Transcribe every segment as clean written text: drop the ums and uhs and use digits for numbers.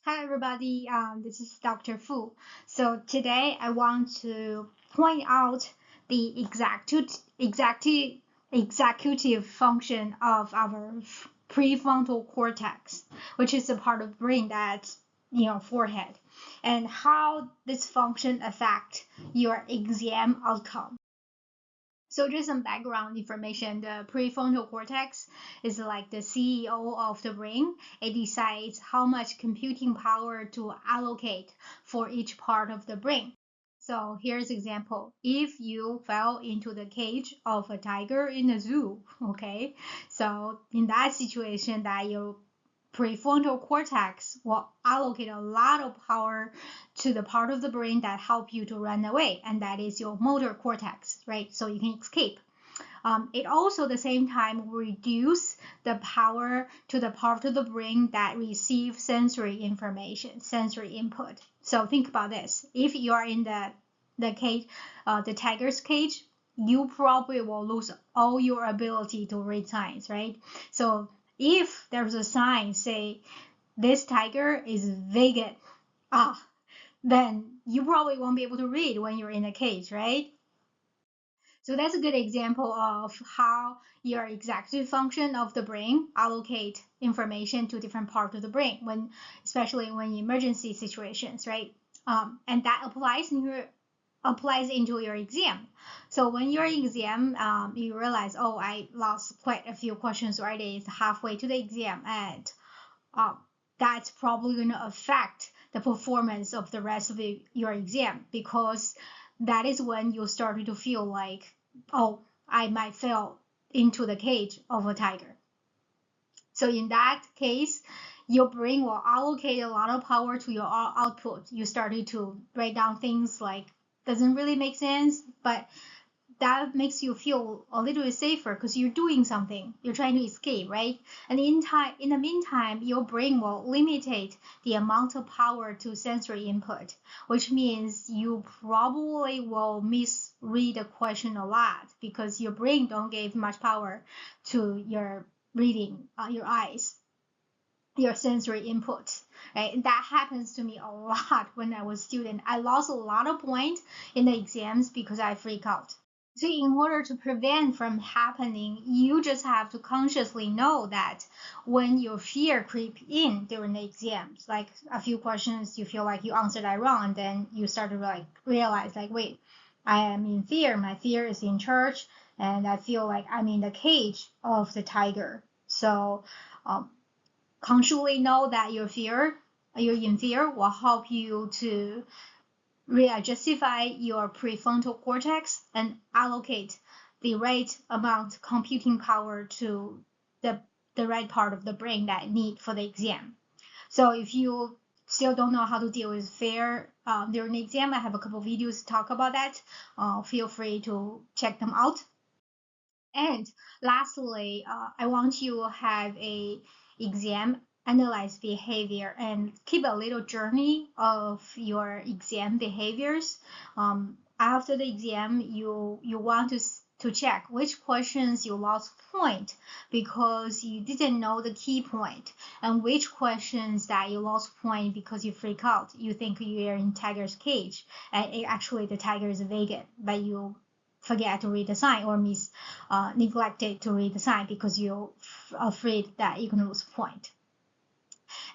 Hi everybody, this is Dr. Fu. So today I want to point out the executive function of our prefrontal cortex, which is the part of the brain that's forehead, and how this function affect your exam outcome. So just some background information. The prefrontal cortex is like the CEO of the brain. It decides how much computing power to allocate for each part of the brain. So here's example. If you fell into the cage of a tiger in a zoo, okay? So in that situation that your prefrontal cortex will allocate a lot of power to the part of the brain that help you to run away, and that is your motor cortex, right? So you can escape. It also at the same time reduce the power to the part of the brain that receives sensory information, sensory input. So think about this. If you are in the cage, the tiger's cage, you probably will lose all your ability to read signs, right? So if there's a sign say this tiger is vegan, then you probably won't be able to read when you're in a cage, right? So that's a good example of how your executive function of the brain allocate information to different parts of the brain when, especially when emergency situations, right? And that applies into your exam. So when your exam, you realize, oh, I lost quite a few questions already. It's halfway to the exam, and um, that's probably going to affect the performance of the rest of your exam, because that is when you start to feel like, oh, I might fall into the cage of a tiger. So in that case, your brain will allocate a lot of power to your output. You started to write down things like doesn't really make sense, but that makes you feel a little bit safer because you're doing something. You're trying to escape, right? And in the meantime, your brain will limitate the amount of power to sensory input, which means you probably will misread a question a lot because your brain don't give much power to your reading, your eyes, your sensory input, right? That happens to me a lot when I was a student. I lost a lot of points in the exams because I freak out. So in order to prevent from happening, you just have to consciously know that when your fear creep in during the exams, like a few questions you feel like you answered that wrong, and then you start to like realize like, wait, I am in fear. My fear is in charge, and I feel like I'm in the cage of the tiger. So consciously know that you're in fear will help you to readjustify your prefrontal cortex and allocate the right amount of computing power to the, the right part of the brain that need for the exam. So if you still don't know how to deal with fear during the exam, I have a couple of videos to talk about that. Feel free to check them out. And lastly, I want you to have a exam analyze behavior and keep a little journey of your exam behaviors. After the exam, you want to check which questions you lost point because you didn't know the key point, and which questions that you lost point because you freak out. You think you're in tiger's cage, and actually the tiger is vegan, but you forget to read the sign or neglected to read the sign because you're afraid that you're going to lose point.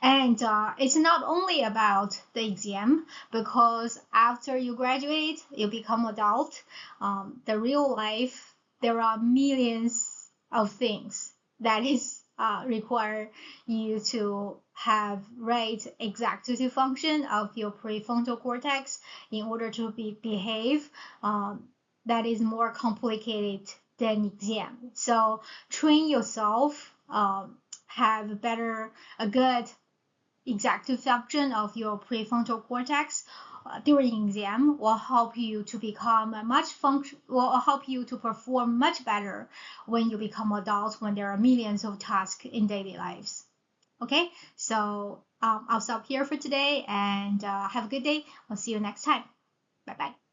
And it's not only about the exam, because after you graduate, you become adult. The real life, there are millions of things that is require you to have right executive function of your prefrontal cortex in order to behave. That is more complicated than exam. So train yourself, have a good executive function of your prefrontal cortex during exam will help you to become will help you to perform much better when you become adults, when there are millions of tasks in daily lives. Okay, so I'll stop here for today, and have a good day. I'll see you next time. Bye bye.